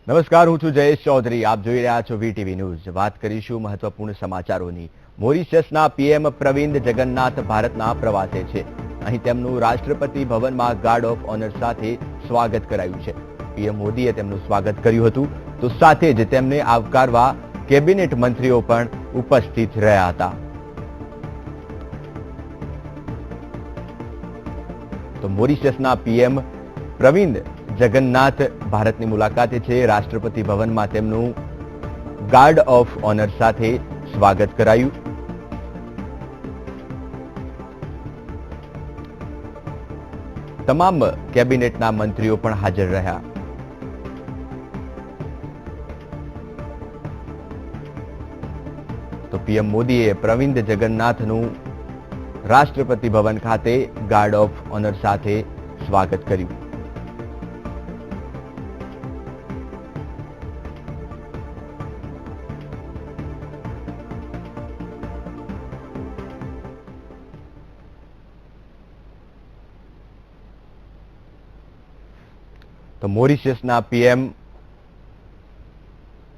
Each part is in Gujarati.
નમસ્કાર, હું છું જયેશ ચૌધરી. આપ જોઈ રહ્યા છો વીટીવી ન્યૂઝ. વાત કરીશું મહત્વપૂર્ણ સમાચારોની. મોરિશિયસના પીએમ પ્રવિંદ જગન્નાથ ભારતના પ્રવાસે છે. અહીં તેમનું રાષ્ટ્રપતિ ભવનમાં ગાર્ડ ઓફ ઓનર સાથે સ્વાગત કરાયું છે. પીએમ મોદીએ તેમનું સ્વાગત કર્યું હતું, તો સાથે જ તેમને આવકારવા કેબિનેટ મંત્રીઓ પણ ઉપસ્થિત રહ્યા હતા. તો મોરિશિયસના પીએમ પ્રવિંદ જગન્નાથ ભારતની મુલાકાતે છે. રાષ્ટ્રપતિ ભવનમાં તેમનું ગાર્ડ ઓફ ઓનર સાથે સ્વાગત કરાયું. તમામ કેબિનેટના મંત્રીઓ પણ હાજર રહ્યા. તો પીએમ મોદીએ પ્રવિંદ જગન્નાથનું રાષ્ટ્રપતિ ભવન ખાતે ગાર્ડ ઓફ ઓનર સાથે સ્વાગત કર્યું. તો મોરિશિયસના પીએમ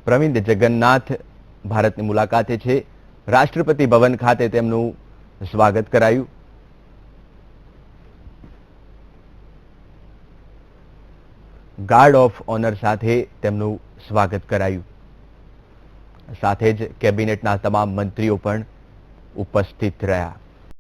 પ્રવિંદ જગન્નાથ ભારતની મુલાકાતે છે. રાષ્ટ્રપતિ ભવન ખાતે તેમનું સ્વાગત કરાયું. ગાર્ડ ઓફ ઓનર સાથે તેમનું સ્વાગત કરાયું. સાથે જ કેબિનેટના તમામ મંત્રીઓ પણ ઉપસ્થિત રહ્યા.